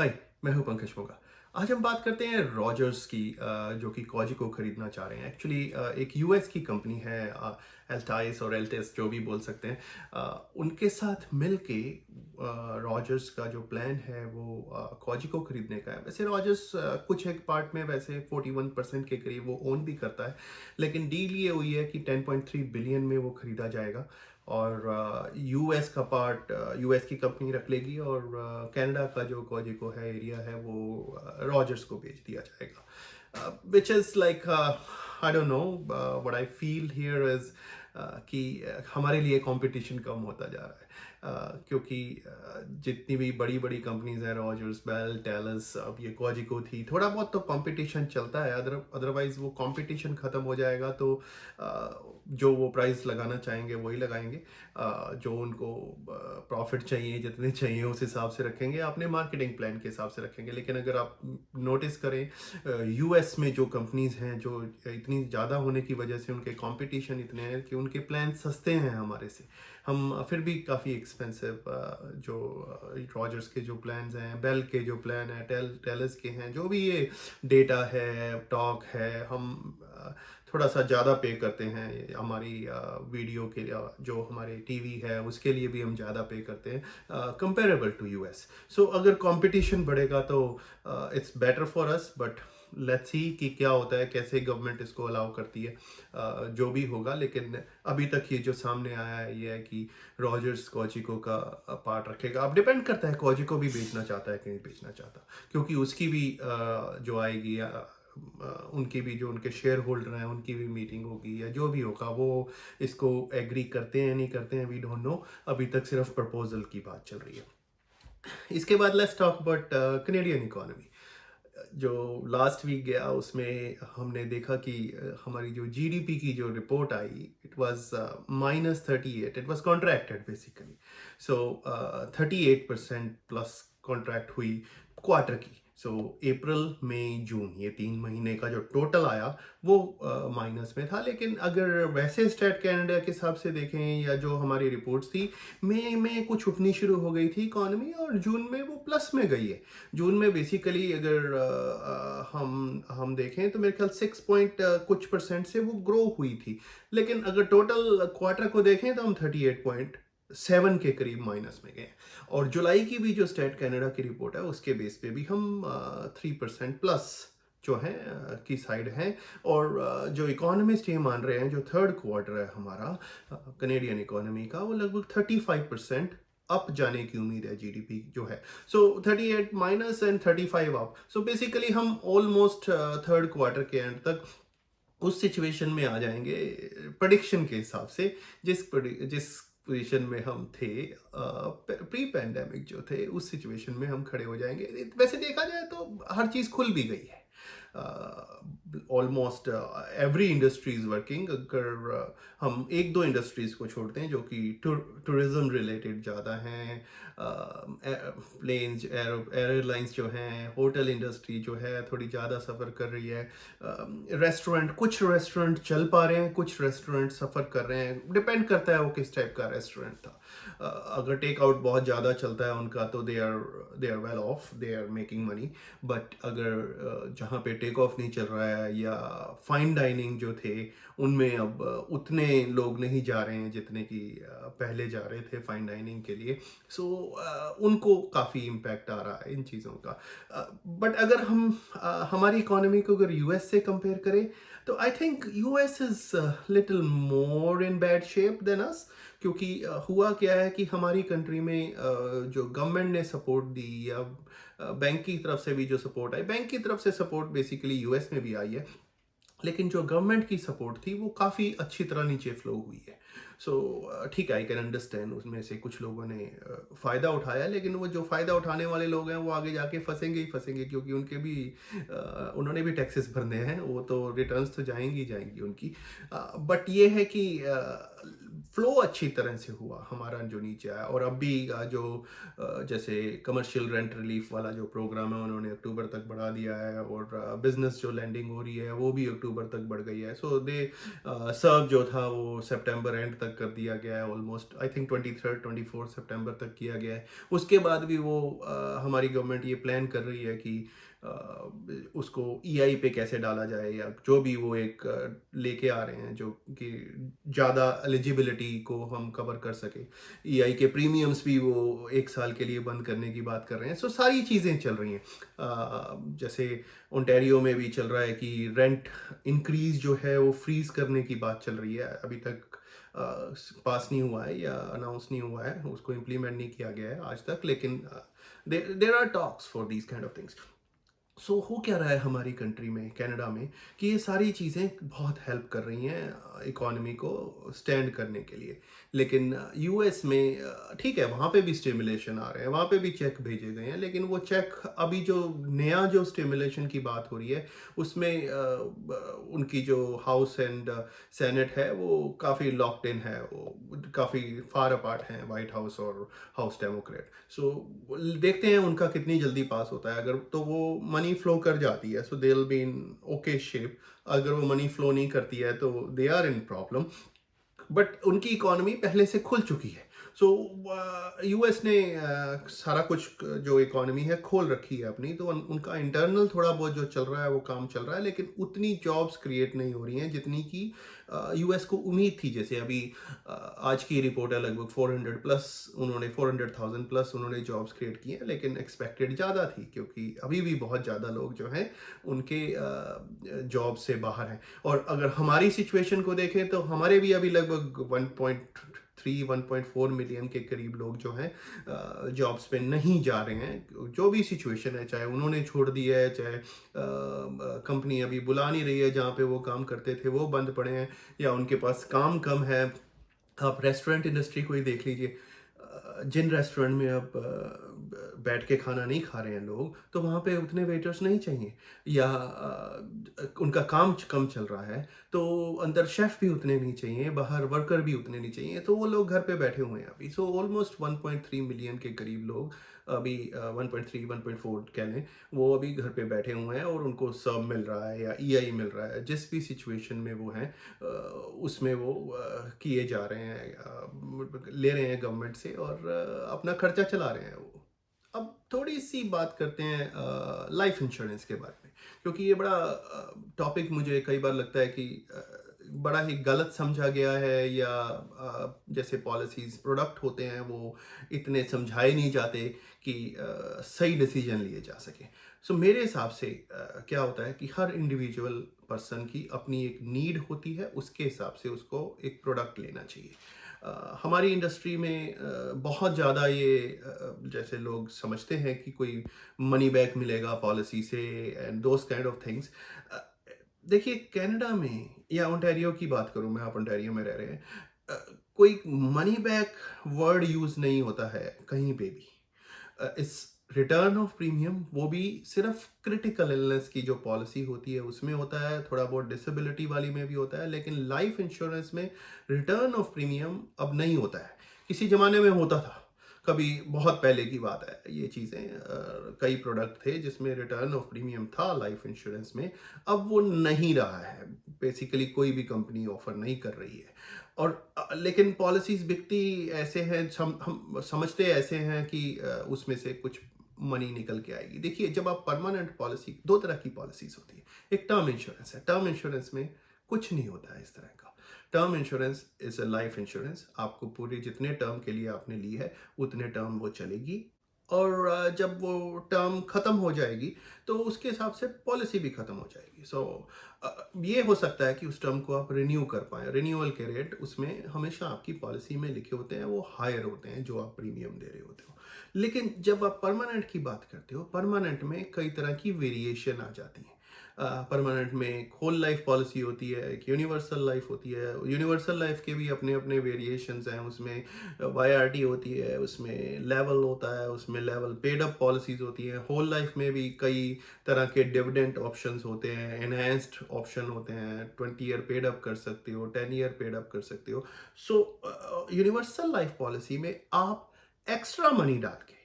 हाय, मैं हूं पंकज मोगा। आज हम बात करते हैं रॉजर्स की, जो कि कॉजी को खरीदना चाह रहे हैं। एक्चुअली एक यूएस की कंपनी है, एल्टाइस और एल्टेस जो भी बोल सकते हैं। उनके साथ मिलके रॉजर्स का जो प्लान है वो कॉजी को खरीदने का है। वैसे रॉजर्स कुछ एक पार्ट में वैसे 41% के करीब वो ओन भी करता है, लेकिन डील ये हुई है कि 10.3 बिलियन में वो खरीदा जाएगा और यूएस का पार्ट यूएस की कंपनी रख लेगी और कनाडा का जो कोजिको है एरिया है वो रॉजर्स को बेच दिया जाएगा, which is like I don't know what I feel here is कि हमारे लिए कंपटीशन कम होता जा रहा है। क्योंकि जितनी भी बड़ी बड़ी कंपनीज हैं, रॉजर्स, बेल, टेलस, अब ये कोजिको थी, थोड़ा बहुत तो कंपटीशन चलता है। अदरवाइज वो कंपटीशन खत्म हो जाएगा तो जो वो प्राइस लगाना चाहेंगे वही लगाएंगे। जो उनको प्रॉफिट चाहिए, जितने चाहिए उस हिसाब से रखेंगे, अपने मार्केटिंग प्लान के हिसाब से रखेंगे। लेकिन अगर आप नोटिस करें, यूएस में जो कंपनीज हैं जो इतनी ज़्यादा होने की वजह से उनके कंपटीशन इतने हैं कि उनके प्लान सस्ते हैं हमारे से। हम फिर भी काफ़ी एक्सपेंसिव जो रॉजर्स के जो प्लान्स हैं, बेल के जो प्लान है, टेलस के हैं, जो भी ये डेटा है, टॉक है, हम थोड़ा सा ज़्यादा पे करते हैं। हमारी वीडियो के जो हमारे टीवी है उसके लिए भी हम ज़्यादा पे करते हैं कंपेरेबल टू यूएस। सो अगर कंपटीशन बढ़ेगा तो it's better for us, but let's see कि क्या होता है, कैसे गवर्नमेंट इसको अलाउ करती है। जो भी होगा, लेकिन अभी तक ये जो सामने आया है ये है कि रॉजर्स कोजिको का पार्ट रखेगा। अब डिपेंड करता है कोजिको भी बेचना चाहता है कि नहीं बेचना चाहता, क्योंकि उसकी भी जो आएगी उनकी भी जो उनके शेयर होल्डर हैं उनकी भी मीटिंग होगी या जो भी होगा, वो इसको एग्री करते हैं नहीं करते हैं, वी डोंट नो। अभी तक सिर्फ प्रपोजल की बात चल रही है। इसके बाद let's talk about Canadian economy. जो लास्ट वीक गया उसमें हमने देखा कि हमारी जो जीडीपी की जो report I, it was -38, it was contracted basically. So 38% plus contract हुई क्वार्टर की। सो अप्रैल, मई, जून, ये 3 महीने का जो टोटल आया वो माइनस में था। लेकिन अगर वैसे स्टैट कैनेडा के हिसाब से देखें या जो हमारी रिपोर्ट्स थी, मई में कुछ उठनी शुरू हो गई थी इकोनॉमी और जून में वो प्लस में गई है। जून में बेसिकली अगर हम देखें तो मेरे ख्याल 6 पॉइंट कुछ परसेंट से वो ग्रो हुई थी। लेकिन अगर टोटल क्वार्टर को देखें तो हम 38.7 के करीब माइनस में गए। और जुलाई की भी जो स्टेट कनाडा की रिपोर्ट है उसके बेस पे भी हम 3% प्लस जो है की साइड है। और जो इकोनॉमिस्ट ये मान रहे हैं जो थर्ड क्वार्टर है हमारा कनेडियन इकोनॉमी का, वो लगभग 35% अप जाने की उम्मीद है जीडीपी जो है। सो 38 minus and 35 up. So basically हम ऑलमोस्ट थर्ड क्वार्टर के एंड तक उस सिचुएशन में आ जाएंगे प्रेडिक्शन के हिसाब से, जिस पोजीशन में हम थे प्री पैंडेमिक जो थे, उस सिचुएशन में हम खड़े हो जाएंगे। वैसे देखा जाए तो हर चीज़ खुल भी गई है। Almost every industry is working. अगर हम एक दो इंडस्ट्रीज को छोड़ते हैं जो कि टूरिज्म रिलेटेड ज़्यादा हैं, प्लेन्स, एयरलाइंस जो हैं, होटल इंडस्ट्री जो है थोड़ी ज़्यादा सफ़र कर रही है। रेस्टोरेंट, कुछ रेस्टोरेंट चल पा रहे हैं, कुछ रेस्टोरेंट सफ़र कर रहे हैं, डिपेंड करता है वो किस टाइप का रेस्टोरेंट था। अगर टेक आउट बहुत ज़्यादा चलता है उनका तो they are well off, they are making money. But अगर जहाँ पे टेक ऑफ नहीं चल रहा है या फाइन डाइनिंग जो थे उनमें अब उतने लोग नहीं जा रहे हैं जितने कि पहले जा रहे थे फाइन डाइनिंग के लिए। सो उनको काफ़ी इम्पैक्ट आ रहा है इन चीज़ों का। बट अगर हम हमारी इकोनॉमी को अगर यूएस से कंपेयर करें तो I think US is little more in bad shape than us. क्योंकि हुआ क्या है कि हमारी कंट्री में जो गवर्नमेंट ने सपोर्ट दी या बैंक की तरफ से भी जो सपोर्ट आई, बैंक की तरफ से सपोर्ट बेसिकली यूएस में भी आई है, लेकिन जो गवर्नमेंट की सपोर्ट थी वो काफ़ी अच्छी तरह नीचे फ्लो हुई है। सो ठीक है, आई कैन अंडरस्टैंड उसमें से कुछ लोगों ने फ़ायदा उठाया, लेकिन वो जो फ़ायदा उठाने वाले लोग हैं वो आगे जाके फंसेंगे ही फंसेंगे, क्योंकि उनके भी उन्होंने भी टैक्सेस भरने हैं, वो तो रिटर्न्स तो जाएंगी ही जाएंगी उनकी। बट ये है कि फ्लो अच्छी तरह से हुआ, हमारा जो नीचे आया। और अब भी जो जैसे कमर्शियल रेंट रिलीफ वाला जो प्रोग्राम है उन्होंने अक्टूबर तक बढ़ा दिया है, और बिजनेस जो लैंडिंग हो रही है वो भी अक्टूबर तक बढ़ गई है। सो दे सर्व जो था वो सितंबर एंड तक कर दिया गया है, ऑलमोस्ट आई थिंक 23-24 सितंबर तक किया गया है। उसके बाद भी वो हमारी गवर्नमेंट ये प्लान कर रही है कि उसको ईआई पे कैसे डाला जाए, या जो भी वो एक लेके आ रहे हैं जो कि ज़्यादा एलिजिबिलिटी को हम कवर कर सके। ईआई के प्रीमियम्स भी वो 1 साल के लिए बंद करने की बात कर रहे हैं। सो सारी चीज़ें चल रही हैं। जैसे ओंटारियो में भी चल रहा है कि रेंट इंक्रीज जो है वो फ्रीज करने की बात चल रही है। अभी तक पास नहीं हुआ है या अनाउंस नहीं हुआ है, उसको इम्प्लीमेंट नहीं किया गया है आज तक, लेकिन there are talks for these kind of things. So हो क्या रहा है हमारी कंट्री में, कनाडा में, कि ये सारी चीज़ें बहुत हेल्प कर रही हैं इकोनॉमी को स्टैंड करने के लिए। लेकिन यूएस में ठीक है, वहाँ पे भी स्टिमुलेशन आ रहे हैं, वहाँ पे भी चेक भेजे गए हैं, लेकिन वो चेक अभी जो नया जो स्टिमुलेशन की बात हो रही है उसमें उनकी जो हाउस एंड सेनेट है वो काफ़ी लॉक्ड इन है, वो काफ़ी फार अपार्ट हैं, वाइट हाउस और हाउस डेमोक्रेट। सो देखते हैं उनका कितनी जल्दी पास होता है। अगर तो वो मनी फ्लो कर जाती है, so they will be in okay shape. अगर वो मनी फ्लो नहीं करती है तो they are in problem. But उनकी इकोनॉमी पहले से खुल चुकी है। सो यूएस ने सारा कुछ जो इकोनॉमी है खोल रखी है अपनी, तो उनका इंटरनल थोड़ा बहुत जो चल रहा है वो काम चल रहा है, लेकिन उतनी जॉब्स क्रिएट नहीं हो रही हैं जितनी की यूएस को उम्मीद थी। जैसे अभी आज की रिपोर्ट है, लगभग 400 प्लस उन्होंने 400,000 प्लस उन्होंने जॉब्स क्रिएट की हैं, लेकिन एक्सपेक्टेड ज़्यादा थी क्योंकि अभी भी बहुत ज़्यादा लोग जो हैं उनके जॉब से बाहर हैं। और अगर हमारी सिचुएशन को देखें तो हमारे भी अभी लगभग 1.4 मिलियन के करीब लोग जो हैं जॉब्स पे नहीं जा रहे हैं। जो भी सिचुएशन है, चाहे उन्होंने छोड़ दिया है, चाहे कंपनी अभी बुला नहीं रही है, जहाँ पे वो काम करते थे वो बंद पड़े हैं, या उनके पास काम कम है। आप रेस्टोरेंट इंडस्ट्री को ही देख लीजिए। जिन रेस्टोरेंट में अब बैठ के खाना नहीं खा रहे हैं लोग, तो वहाँ पे उतने वेटर्स नहीं चाहिए, या उनका काम कम चल रहा है, तो अंदर शेफ भी उतने नहीं चाहिए, बाहर वर्कर भी उतने नहीं चाहिए, तो वो लोग घर पे बैठे हुए हैं अभी। सो ऑलमोस्ट 1.3 मिलियन के करीब लोग अभी 1.3 1.4 कह लें, वो अभी घर पे बैठे हुए हैं और उनको सब मिल रहा है या ईआई मिल रहा है। जिस भी सिचुएशन में वो हैं उसमें वो किए जा रहे हैं, ले रहे हैं गवर्नमेंट से, और अपना खर्चा चला रहे हैं वो। अब थोड़ी सी बात करते हैं लाइफ इंश्योरेंस के बारे में, क्योंकि ये बड़ा टॉपिक मुझे कई बार लगता है कि बड़ा ही गलत समझा गया है, या जैसे पॉलिसीज प्रोडक्ट होते हैं वो इतने समझाए नहीं जाते कि सही डिसीजन लिए जा सके। सो मेरे हिसाब से क्या होता है कि हर इंडिविजुअल पर्सन की अपनी एक नीड होती है, उसके हिसाब से उसको एक प्रोडक्ट लेना चाहिए। हमारी इंडस्ट्री में बहुत ज़्यादा ये जैसे लोग समझते हैं कि कोई मनी बैक मिलेगा पॉलिसी से and those kind of things. देखिए कनाडा में, या ओंटारियो की बात करूं मैं, आप ओंटारियो में रह रहे हैं, कोई मनी बैक वर्ड यूज़ नहीं होता है कहीं पे भी। इस रिटर्न ऑफ प्रीमियम वो भी सिर्फ क्रिटिकल इलनेस की जो पॉलिसी होती है उसमें होता है, थोड़ा बहुत डिसेबिलिटी वाली में भी होता है, लेकिन लाइफ इंश्योरेंस में रिटर्न ऑफ प्रीमियम अब नहीं होता है। किसी ज़माने में होता था, कभी बहुत पहले की बात है ये चीज़ें। कई प्रोडक्ट थे जिसमें रिटर्न ऑफ प्रीमियम था लाइफ इंश्योरेंस में, अब वो नहीं रहा है। बेसिकली कोई भी कंपनी ऑफर नहीं कर रही है। और लेकिन पॉलिसीज बिकती ऐसे हैं, हम समझते ऐसे हैं कि उसमें से कुछ मनी निकल के आएगी। देखिए जब आप परमानेंट पॉलिसी, दो तरह की पॉलिसीज होती है। एक टर्म इंश्योरेंस है, टर्म इंश्योरेंस में कुछ नहीं होता है इस तरह का। Term insurance is a life insurance, आपको पूरे जितने टर्म के लिए आपने ली है उतने टर्म वो चलेगी, और जब वो टर्म ख़त्म हो जाएगी तो उसके हिसाब से पॉलिसी भी ख़त्म हो जाएगी। सो ये हो सकता है कि उस टर्म को आप रिन्यू कर पाएँ। रिन्यूअल के रेट उसमें हमेशा आपकी पॉलिसी में लिखे होते हैं, वो हायर होते हैं जो आप प्रीमियम दे रहे होते हो। लेकिन जब आप परमानेंट की बात करते हो, परमानेंट में कई तरह की वेरिएशन आ जाती हैं। परमानेंट में एक होल लाइफ पॉलिसी होती है, एक यूनिवर्सल लाइफ होती है। यूनिवर्सल लाइफ के भी अपने अपने वेरिएशंस हैं, उसमें वाईआरटी होती है, उसमें लेवल होता है, उसमें लेवल पेड अप पॉलिसीज होती हैं। होल लाइफ में भी कई तरह के डिविडेंड ऑप्शंस होते हैं, एनहेंस्ड ऑप्शन होते हैं, 20 ईयर पेड अप कर सकते हो, 10 ईयर पेड अप कर सकते हो। सो यूनिवर्सल लाइफ पॉलिसी में आप एक्स्ट्रा मनी डाल के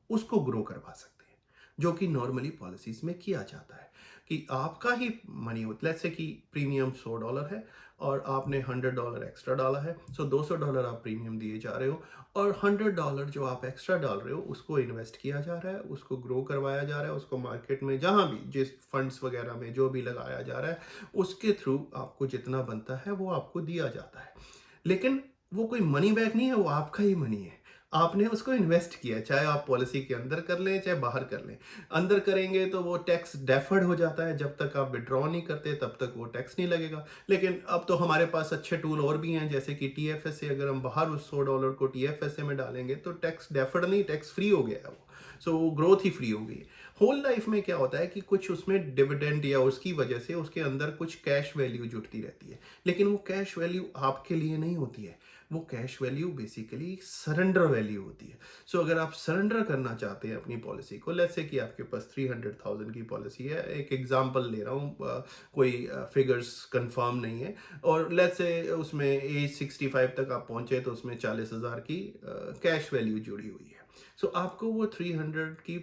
उसको ग्रो करवा सकते हैं, जो कि नॉर्मली पॉलिसीज में किया जाता है कि आपका ही मनी हो। लेट्स से कि प्रीमियम $100 है और आपने $100 एक्स्ट्रा डाला है, सो $200 आप प्रीमियम दिए जा रहे हो, और $100 जो आप एक्स्ट्रा डाल रहे हो उसको इन्वेस्ट किया जा रहा है, उसको ग्रो करवाया जा रहा है, उसको मार्केट में जहां भी जिस फंड्स वगैरह में जो भी लगाया जा रहा है उसके थ्रू आपको जितना बनता है वो आपको दिया जाता है। लेकिन वो कोई मनी बैक नहीं है, वो आपका ही मनी है। आपने उसको इन्वेस्ट किया, चाहे आप पॉलिसी के अंदर कर लें चाहे बाहर कर लें। अंदर करेंगे तो वो टैक्स डेफर्ड हो जाता है, जब तक आप विड्रॉ नहीं करते तब तक वो टैक्स नहीं लगेगा। लेकिन अब तो हमारे पास अच्छे टूल और भी हैं, जैसे कि टीएफएसए। अगर हम बाहर उस $100 को टीएफएसए में डालेंगे तो टैक्स डेफर्ड नहीं, टैक्स फ्री हो गया है वो। सो वो ग्रोथ ही फ्री हो गई है। होल लाइफ में क्या होता है कि कुछ उसमें डिविडेंड या उसकी वजह से उसके अंदर कुछ कैश वैल्यू जुटती रहती है, लेकिन वो कैश वैल्यू आपके लिए नहीं होती है, वो cash value basically surrender value होती है। सो अगर आप सरेंडर करना चाहते हैं अपनी पॉलिसी को, लेट्स से कि आपके पास 300,000 की पॉलिसी है, एक एग्जांपल ले रहा हूँ, कोई फिगर्स कंफर्म नहीं है, और लेट्स से उसमें एज 65 तक आप पहुंचे तो उसमें 40,000 की कैश वैल्यू जुड़ी हुई है। सो आपको वो 300 की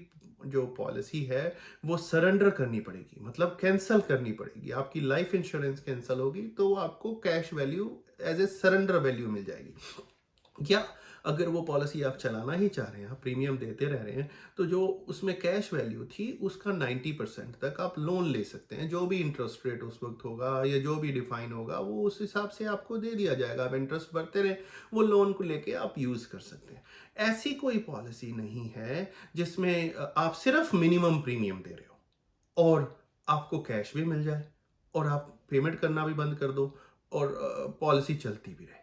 जो पॉलिसी है वो सरेंडर करनी पड़ेगी, मतलब कैंसिल करनी पड़ेगी। आपकी लाइफ इंश्योरेंस कैंसिल होगी तो आपको cash value as a surrender value मिल जाएगी। या अगर वो पॉलिसी आप चलाना ही चाह रहे हैं, आप प्रीमियम देते रह रहे हैं, तो जो उसमें कैश वैल्यू थी उसका 90% तक आप लोन ले सकते हैं। जो भी इंटरेस्ट रेट उस वक्त होगा या जो भी डिफाइन होगा वो उस हिसाब से आपको दे दिया जाएगा। आप इंटरेस्ट भरते रहे, वो लोन को लेके आप यूज़ कर सकते हैं। ऐसी कोई पॉलिसी नहीं है जिसमें आप सिर्फ मिनिमम प्रीमियम दे रहे हो और आपको कैश भी मिल जाए और आप पेमेंट करना भी बंद कर दो और पॉलिसी चलती भी रहे।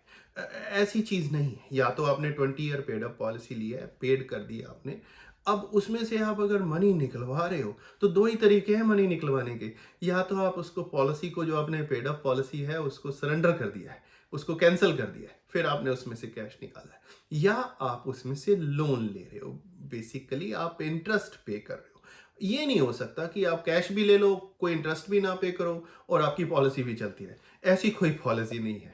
ऐसी चीज नहीं है। या तो आपने 20 ईयर पेड अप पॉलिसी ली है, पेड कर दी आपने, अब उसमें से आप अगर मनी निकलवा रहे हो तो दो ही तरीके हैं मनी निकलवाने के। या तो आप उसको पॉलिसी को, जो आपने पेड अप पॉलिसी है उसको सरेंडर कर दिया है, उसको कैंसिल कर दिया है, फिर आपने उसमें से कैश निकाला है, या आप उसमें से लोन ले रहे हो। बेसिकली आप इंटरेस्ट पे कर रहे हो। ये नहीं हो सकता कि आप कैश भी ले लो, कोई इंटरेस्ट भी ना पे करो और आपकी पॉलिसी भी चलती रहे। ऐसी कोई पॉलिसी नहीं है।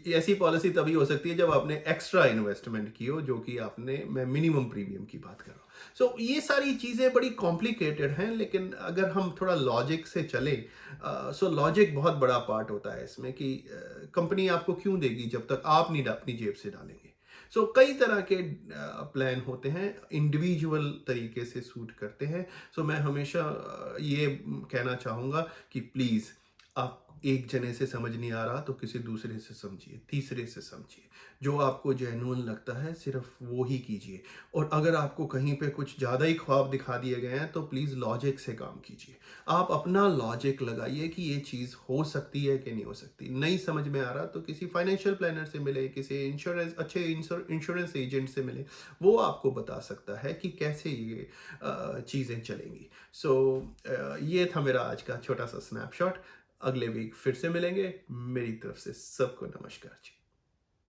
ऐसी पॉलिसी तभी हो सकती है जब आपने एक्स्ट्रा इन्वेस्टमेंट की हो, जो कि आपने, मैं मिनिमम प्रीमियम की बात कर रहा हूँ। सो ये सारी चीज़ें बड़ी कॉम्प्लिकेटेड हैं, लेकिन अगर हम थोड़ा लॉजिक से चले, सो लॉजिक बहुत बड़ा पार्ट होता है इसमें कि कंपनी आपको क्यों देगी जब तक आप नहीं अपनी जेब से डालेंगे। सो कई तरह के प्लान होते हैं, इंडिविजुअल तरीके से सूट करते हैं। सो मैं हमेशा ये कहना चाहूँगा कि प्लीज़, आप एक जने से समझ नहीं आ रहा तो किसी दूसरे से समझिए, तीसरे से समझिए। जो आपको जेन्युइन लगता है सिर्फ वो ही कीजिए। और अगर आपको कहीं पे कुछ ज़्यादा ही ख्वाब दिखा दिए गए हैं तो प्लीज़ लॉजिक से काम कीजिए। आप अपना लॉजिक लगाइए कि ये चीज़ हो सकती है कि नहीं हो सकती। नहीं समझ में आ रहा तो किसी फाइनेंशियल प्लानर से मिले, किसी अच्छे इंश्योरेंस एजेंट से मिले, वो आपको बता सकता है कि कैसे ये चीज़ें चलेंगी। सो ये था मेरा आज का छोटा सा स्नैपशॉट। अगले वीक फिर से मिलेंगे। मेरी तरफ से सबको नमस्कार जी।